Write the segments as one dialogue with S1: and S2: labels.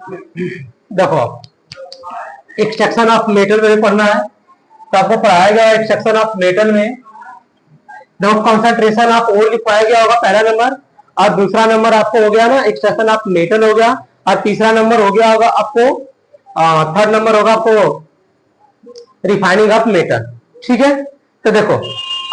S1: देखो extraction of metal में पढ़ना है तो आपको पढ़ाया गया एक्सट्रैक्शन ऑफ मेटल में देखो कंसंट्रेशन ऑफ ओर लिखवाया गया होगा पहला नंबर, और दूसरा नंबर आपको हो गया ना एक्सट्रैक्शन ऑफ मेटल हो गया, और तीसरा नंबर हो गया होगा आपको थर्ड नंबर होगा आपको रिफाइनिंग ऑफ मेटल। ठीक है, तो देखो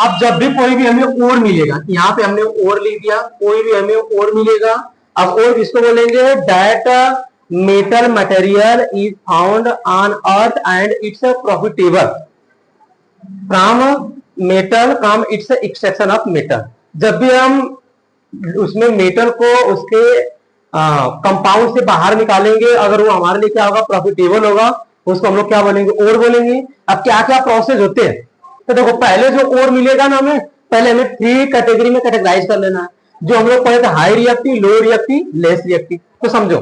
S1: अब जब भी कोई भी हमें ओर मिलेगा, यहाँ पे हमने ओर लिख दिया, कोई भी हमें ओर मिलेगा, अब ओर किसको बोलेंगे, that metal material is found on earth and it's profitable from metal from its extraction of metal. जब भी हम उसमें मेटल को उसके कंपाउंड से बाहर निकालेंगे, अगर वो हमारे लिए क्या होगा, प्रॉफिटेबल होगा, उसको हम लोग क्या बोलेंगे, ओर बोलेंगे। अब क्या क्या प्रोसेस होते हैं, तो देखो पहले जो ओर मिलेगा ना हमें, पहले हमें 3 कैटेगरी में कैटेगराइज कर लेना है। जो हम लोग पढ़े थे high reactive, low reactive, less reactive. तो समझो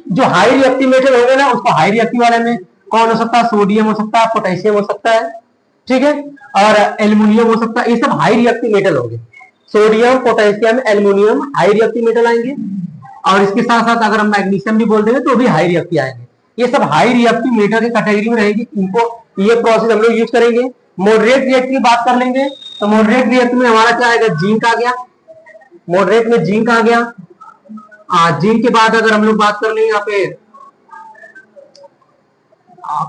S1: जो हाई रिएक्टिव मेटल होंगे ना, उसको हाई रिएक्टिव वाले में कौन हो सकता है, सोडियम हो सकता है, पोटेशियम हो सकता है, ठीक है, और एल्यूमिनियम हो सकता है। ये सब हाई रिएक्टिव मेटल होंगे, sodium, potassium, aluminium high reactive metal आएंगे। और इसके साथ साथ अगर हम मैग्नीशियम भी बोल देंगे तो भी हाई रिएक्टिव आएंगे। ये सब हाई रिएक्टिव मेटल की कैटेगरी में रहेगी। इनको ये प्रोसेस हम लोग यूज करेंगे। मॉडरेट रिएक्टिव की बात कर लेंगे तो मॉडरेट रिएक्टिव में हमारा क्या आएगा, जिंक आ गया, मॉडरेट में जिंक आ गया। जिंक के बाद अगर हम लोग बात कर लेंगे यहाँ पे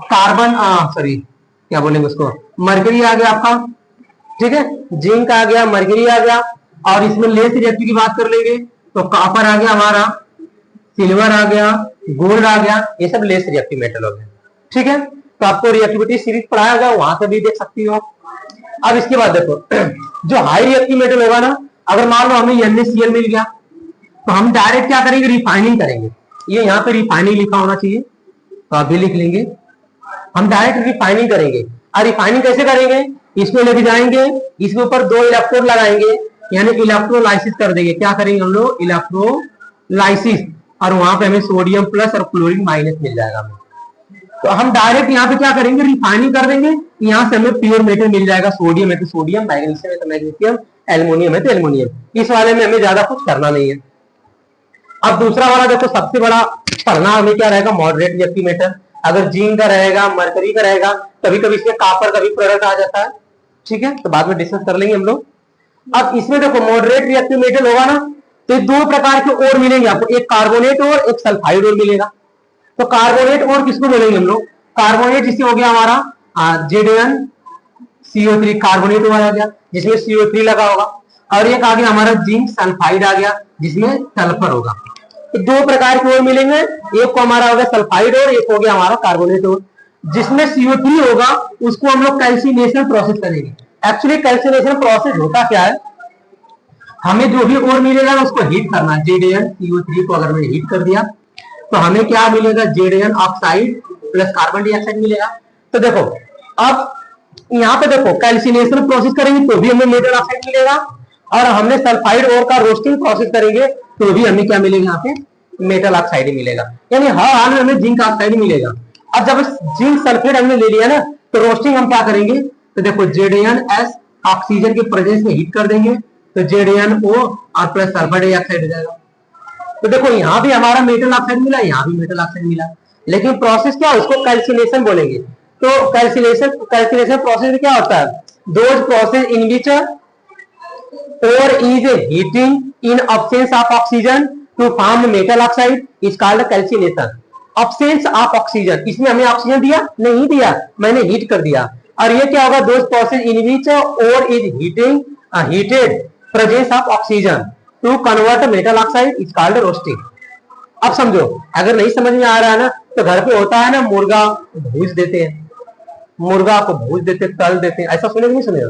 S1: कार्बन, सॉरी क्या बोलेंगे उसको, मरकरी आ गया आपका, ठीक है, जिंक आ गया, मरकरी आ गया। और इसमें लेस रिएक्टिव की बात कर लेंगे तो कॉपर आ गया हमारा, सिल्वर आ गया, गोल्ड आ गया, ये सब लेस रिएक्टिव मेटल हो गए। ठीक है, तो आपको रिएक्टिविटी सीरीज पढ़ाया गया, वहां से भी देख सकती हो। अब इसके बाद देखो जो हाई रिएक्टिव मेटल होगा ना, अगर मान लो हमें NaCl मिल गया तो हम डायरेक्ट क्या करेंगे, रिफाइनिंग करेंगे। ये यहाँ पे रिफाइनिंग लिखा होना चाहिए तो अभी लिख लेंगे, हम डायरेक्ट रिफाइनिंग करेंगे। और रिफाइनिंग कैसे करेंगे, इसको लेके जाएंगे, इसके ऊपर 2 इलेक्ट्रोड लगाएंगे, यानी इलेक्ट्रोलाइसिस कर देंगे। क्या करेंगे हम लोग, इलेक्ट्रोलाइसिस, और वहां पे हमें सोडियम प्लस और क्लोरीन माइनस मिल जाएगा हमें। तो हम डायरेक्ट यहाँ पे क्या करेंगे, रिफाइनिंग कर देंगे, यहाँ से हमें प्योर मेटल मिल जाएगा। सोडियम है तो सोडियम, मैग्नीशियम है तो मैग्नीशियम, एल्युमिनियम है तो एल्युमिनियम। इस वाले में हमें ज्यादा कुछ करना नहीं है। अब दूसरा वाला देखो, सबसे बड़ा पढ़ना हमें क्या रहेगा, मॉडरेट रिएक्टिव मेटल। अगर जिंक का रहेगा, मरकरी का रहेगा, कभी कभी इसमें कॉपर का भी प्रोडक्ट आ जाता है। ठीक है, तो बाद में डिस्कस कर लेंगे हम लोग। अब इसमें देखो मॉडरेट रिएक्टिव मेटल होगा ना, तो 2 प्रकार के ओर मिलेंगे आपको, एक कार्बोनेट और एक सल्फाइड ओर मिलेगा। तो कार्बोनेट ओर किसको बोलेंगे हम लोग, कार्बोनेट जिससे हो गया हमारा ZnCO3 कार्बोनेट ओर आ गया, जिसमें CO3 लगा होगा। और एक आ गया हमारा जिंक सल्फाइड आ गया, जिसमें सल्फर होगा। तो 2 प्रकार के ओर मिलेंगे, एक को हमारा हो गया सल्फाइड और एक हो गया हमारा कार्बोनेट ओर। जिसमें CO3 होगा उसको हम लोग कैल्सिनेशन प्रोसेस करेंगे। एक्चुअली कैल्सिनेशन प्रोसेस होता क्या है, हमें जो भी ओर मिलेगा उसको हीट करना है। ZnCO3 को अगर मैंने हीट कर दिया तो हमें क्या मिलेगा, Zn oxide plus carbon dioxide मिलेगा। तो देखो अब यहाँ पे देखो कैल्सिनेशन प्रोसेस करेंगे तो भी हमें मेटल ऑक्साइड मिलेगा, और हमने सल्फाइड ओर का रोस्टिंग प्रोसेस करेंगे तो भी हमें क्या मिलेगा, यहाँ पे मेटल ऑक्साइड ही मिलेगा। यानी हर हाल में हमें जिंक ऑक्साइड ही मिलेगा। अब जब जिंक सल्फेट हमने ले लिया ना, तो रोस्टिंग हम क्या करेंगे, तो देखो ZnS ऑक्सीजन के प्रेजेंस में हीट कर देंगे तो ZnO और प्लस सल्फर डाइऑक्साइड हो जाएगा। तो देखो यहाँ भी हमारा मेटल ऑक्साइड मिला, यहाँ भी मेटल ऑक्साइड मिला, लेकिन प्रोसेस क्या है, उसको कैल्सिनेशन बोलेंगे। तो कैल्सिनेशन प्रोसेस में क्या होता है, those process in which ore is heating in absence of oxygen to form metal oxide is called calcination. Absence of oxygen, इसमें हमें ऑक्सीजन दिया नहीं दिया, मैंने हीट कर दिया। और ये क्या होगा, those process in which ore is heated presence of oxygen to convert metal oxide is called roasting. अब समझो, अगर नहीं समझ में आ रहा है ना, तो घर पे होता है ना, मुर्गा भूज देते हैं, मुर्गा को भूज देते, तल देते हैं, ऐसा सुने नहीं सुने,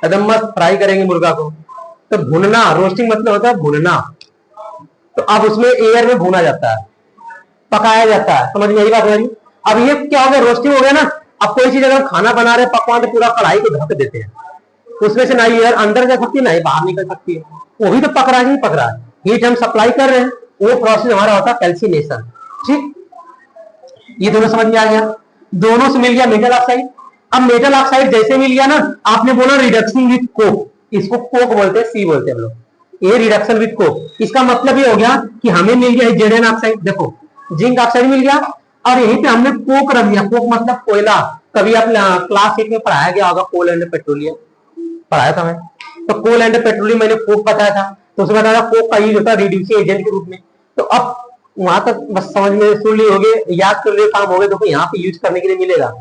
S1: एकदम मस्त फ्राई करेंगे मुर्गा को। तो भुनना, रोस्टिंग मतलब होता है भुनना। तो अब उसमें एयर में भुना जाता है, पकाया जाता है, समझ में यही बात हो रही। अब ये क्या हो गया, रोस्टिंग हो गया ना। अब कोई चीज अगर खाना बना रहे पकवान, तो पूरा कढ़ाई को ढक देते हैं, उसमें से ना एयर अंदर जा सकती है ना बाहर निकल सकती है, वो भी तो पक रहा है, नहीं पक रहा है, हीट हम सप्लाई कर रहे हैं, वो प्रोसेस हमारा होता है कैल्सिनेशन। ठीक, ये दोनों समझ में आ गया, दोनों से मिल गया मेटल ऑक्साइड। अब मेटल ऑक्साइड जैसे मिल गया ना, आपने बोला रिडक्शन विद कोक, इसको कोक बोलते हैं, सी बोलते हैं हम लोग, ये रिडक्शन विद कोक। इसका मतलब ये हो गया कि हमें मिल गया Zn ऑक्साइड। देखो जिंक ऑक्साइड मिल गया। और यहीं पे हमने कोक रख दिया। कोक मतलब कोयला। कभी आप क्लास 8 में पढ़ाया गया होगा, कोल एंड पेट्रोलियम पढ़ाया था मैं। तो कोल एंड पेट्रोलियम मैंने कोक बताया था, तो उसमें बताया कोक का यूज होता है रिड्यूसिंग एजेंट के रूप में। तो अब वहां तक बस समझ में सुन ली होगी, याद कर लिए काम हो गए। तो यहाँ पे यूज करने के लिए मिलेगा।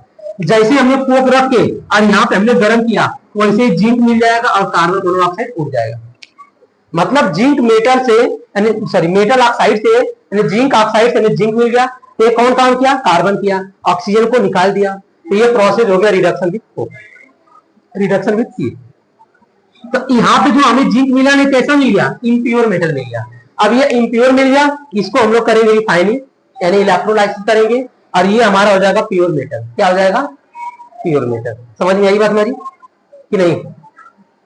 S1: जैसे हमने कोक रख के और यहाँ पे हमने गर्म किया, वैसे जिंक मिल जाएगा और कार्बन मोनोऑक्साइड उड़ जाएगा। मतलब जिंक मेटल से सॉरी मेटल ऑक्साइड से जिंक ऑक्साइड से जिंक मिल गया। तो ये कौन काम किया? कार्बन किया, ऑक्सीजन को निकाल दिया। तो ये प्रोसेस हो गया reduction with coke, reduction with C. तो यहाँ पे जो हमें जिंक मिला नहीं, कैसा मिल गया? इम्प्योर मेटल मिल गया। अब ये इम्प्योर मिल गया, इसको हम लोग करेंगे रिफाइनिंग यानी इलेक्ट्रोलाइसिस करेंगे, और ये हमारा हो जाएगा प्योर मेटल। क्या हो जाएगा? Pure metal. समझ में आई बात हमारी कि नहीं?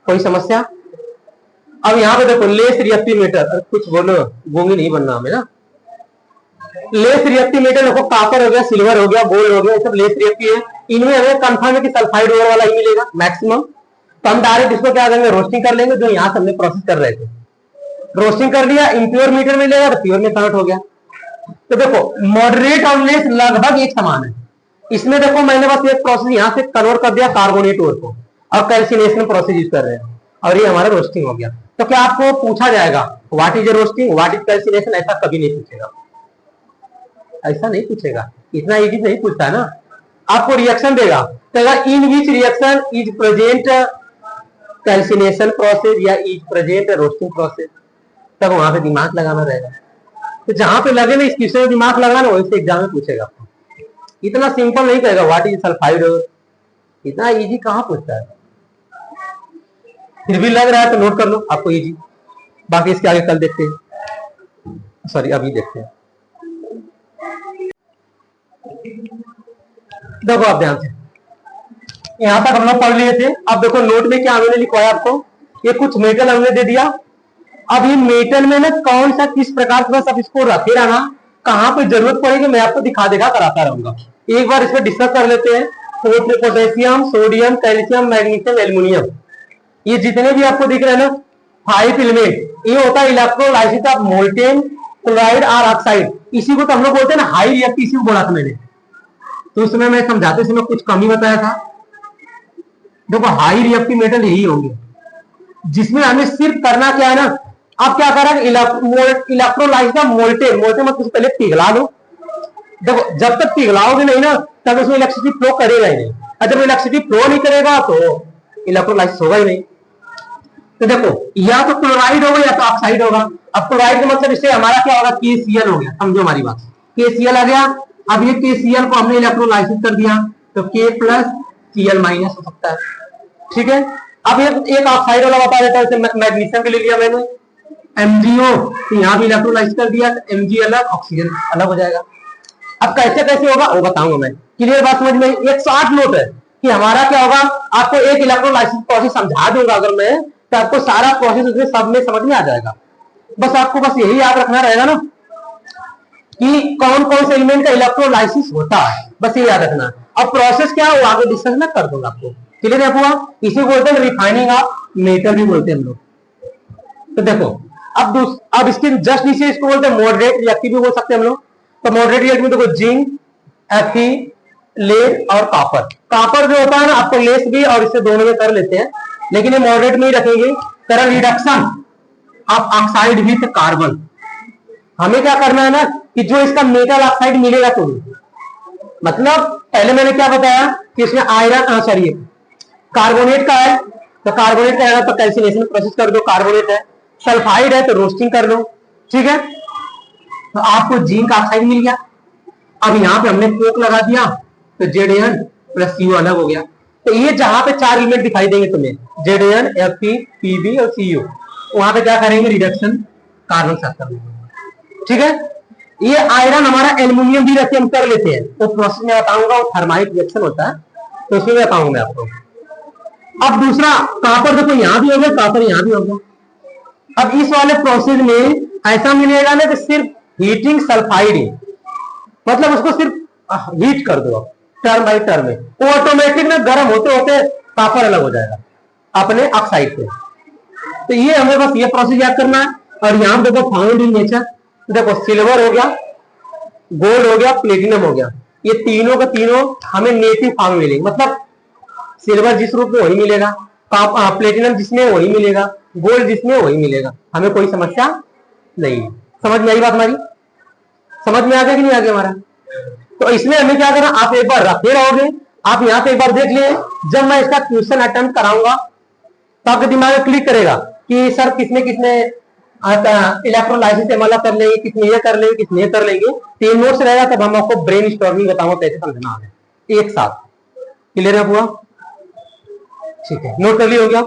S1: कोई समस्या? अब यहाँ पे देखो लेस रिएक्टिव मेटल, कुछ बोलो, गूंगी नहीं बनना हमें ना। लेस रिएक्टिव मेटल देखो, कॉपर हो गया, सिल्वर हो गया, गोल्ड हो गया, सब लेस रिएक्टिव है। इनमें हमें कंफर्म है कि सल्फाइड ओर वाला ही मिलेगा मैक्सिमम। तो हम डायरेक्ट इसको क्या करेंगे? रोस्टिंग कर लेंगे, जो यहाँ से हमने प्रोसेस कर रहे थे। रोस्टिंग कर लिया, इम्प्योर मीटर मिलेगा तो प्योर में कन्वर्ट हो गया। तो देखो मॉडरेट और लेस लगभग एक समान है। इसमें देखो मैंने बस एक प्रोसेस यहाँ से कन्वर्ट कर दिया कार्बोनेट ओर को, और कैल्सिनेशन प्रोसेस यूज कर रहे हैं, और ये हमारा रोस्टिंग हो गया। तो क्या आपको पूछा जाएगा what is roasting, what is calcination? ऐसा कभी नहीं पूछेगा, ऐसा नहीं पूछेगा। इतना इजी नहीं पूछता है ना। आपको रिएक्शन देगा, तो in which reaction is present calcination process या इज प्रेजेंट रोस्टिंग प्रोसेस, तब वहां पे दिमाग लगाना रहेगा। तो जहां पे लगे ना इस क्वेश्चन में दिमाग लगाना, वैसे एग्जाम में पूछेगा आपको। इतना सिंपल नहीं कहेगा व्हाट इज सल्फाइड, इतना इजी कहां पूछता है। फिर भी लग रहा है तो नोट कर लो, आपको इजी। बाकी इसके आगे कल देखते हैं, सॉरी अभी देखते हैं। देखो आप ध्यान से, यहां तक हम लोग पढ़ लिए थे। अब देखो नोट में क्या हमने लिखवाया आपको, ये कुछ मेटल हमने दे दिया। अब ये मेटल में ना कौन सा किस प्रकार से, बस अब इसको रखे रहना, कहां पे जरूरत पड़ेगी मैं आपको दिखा देगा कराता रहूंगा। एक बार इसको डिस्कस कर लेते हैं। Potassium, sodium, calcium, magnesium, aluminium, ये जितने भी आपको दिख रहे हैं ना 5 एलिमेंट, ये होता है इलेक्ट्रोलाइसिस ऑफ मोल्टेन क्लोराइड और ऑक्साइड। इसी को तो हम लोग बोलते हैं ना हाई रिएक्टिव, इसी को बोला था मैंने। तो उस समय मैं समझाते समय कुछ कम ही बताया था। देखो हाई रिएक्टिव मेटल यही होंगे, जिसमें हमें सिर्फ करना क्या है ना, आप क्या करें इलेक्ट्रोलाइसिस ऑफ मोल्टेन। मोल्टेन मतलब पहले पिघला लो। देखो जब तक पिघलाओगे नहीं ना, तब उसमें इलेक्ट्रिसिटी फ्लो करेगा ही नहीं, और जब इलेक्ट्रिसिटी फ्लो नहीं करेगा तो इलेक्ट्रोलाइसिस होगा ही नहीं। तो देखो या तो क्लोराइड होगा या तो ऑक्साइड होगा। अब क्लोराइड का मतलब इससे हमारा क्या होगा? KCl हो गया। समझो हमारी बात, KCl आ गया। अब ये KCl को हमने इलेक्ट्रोलाइसिस कर दिया, तो K प्लस Cl माइनस हो सकता है। ठीक है। अब एक ऑक्साइड वाला बता देता है, मैग्नीशियम के ले लिया मैंने MgO, तो यहाँ भी इलेक्ट्रोलाइसिस कर दिया, तो Mg अलग, ऑक्सीजन अलग हो जाएगा। अब कैसे कैसे होगा वो बताऊंगा मैं। क्लियर बात समझ में? 108 नोट है कि हमारा क्या होगा। आपको एक इलेक्ट्रोलाइसिस प्रोसेस समझा दूंगा अगर मैं, तो आपको सारा प्रोसेस उसमें सब में समझ में आ जाएगा। बस आपको बस यही याद रखना रहेगा ना कि कौन कौन से एलिमेंट का इलेक्ट्रोलाइसिस होता है, बस ये याद रखना। अब प्रोसेस क्या है वो आगे डिस्कस में कर दूंगा आपको। क्लियर है हुआ? इसे बोलते हैं रिफाइनिंग ऑफ मेटल भी बोलते हैं हम लोग। तो देखो अब इसके जस्ट नीचे इसको बोलते हैं मॉडरेट रिएक्टिव भी बोल सकते हैं हम लोग। तो मॉडरेट रिएक्टिव में देखो जिंक, Fe, लेड और कॉपर। कॉपर जो होता है ना आपको लेस भी और इससे दोनों में कर लेते हैं, लेकिन ये मॉडरेट में ही रखेंगे। तरह reduction of oxide with carbon. हमें क्या करना है ना कि जो इसका मेटल ऑक्साइड मिलेगा तो मतलब पहले मैंने क्या बताया कि इसमें आयरन सॉरी कार्बोनेट का है, तो कार्बोनेट का है तो कैल्सिनेशन प्रोसेस कर दो, कार्बोनेट है। सल्फाइड है तो रोस्टिंग कर लो। ठीक है। तो आपको जिंक ऑक्साइड मिल गया। अब यहाँ पे हमने कोक लगा दिया, तो Zn प्लस CO अलग हो गया। तो ये जहां पे 4 एलिमेंट दिखाई देंगे तुम्हें, Zn, Fe, Pb और Co, वहां पे क्या करेंगे? रिडक्शन कार्बन साथ कर लेंगे। ठीक है। ये आयरन हमारा एल्यूमिनियम भी रखे हम कर लेते हैं, तो प्रोसेस में बताऊंगा, वो थर्माइट रिएक्शन होता है, तो उसमें बताऊंगा मैं आपको। अब दूसरा कॉपर देखो यहां भी हो गया, कॉपर यहां भी हो गया। अब इस वाले प्रोसेस में ऐसा मिलेगा ना कि सिर्फ हीटिंग सल्फाइड, मतलब उसको सिर्फ हीट कर दो टर्म बाई टर्म में, वो ऑटोमेटिक ना गर्म होते होते कॉपर अलग हो जाएगा अपने ऑक्साइड से। तो ये हमें बस ये प्रोसेस याद करना है। और यहाँ देखो फाउंड इन नेचर, देखो सिल्वर हो गया, गोल्ड हो गया, प्लेटिनम हो गया, ये तीनों का तीनों हमें नेटिव फॉर्म में मिलेंगे, मतलब सिल्वर जिस रूप में वही मिलेगा, प्लेटिनम जिसमें वही मिलेगा, गोल्ड जिसमें वही मिलेगा, हमें कोई समस्या नहीं है। समझ में आई बात हमारी? समझ में आ गया कि नहीं आ गया हमारा? तो इसमें हमें क्या करना, आप एक बार रखे रहोगे, आप यहाँ पे एक बार देख लिए, जब मैं इसका क्वेश्चन अटेम्प्ट कराऊंगा तो आपके दिमाग में क्लिक करेगा कि सर किसने किसने इलेक्ट्रोलाइसिस मतलब कर लेंगे, किसने ये कर लेंगे, किसने ये कर लेंगे, तो ये नोट्स रहेगा, तब हम आपको ब्रेन स्टॉर्मिंग बताऊंगा कैसे समझना है एक साथ। क्लियर है पूरा? ठीक है, नोट कर लिया हो गया?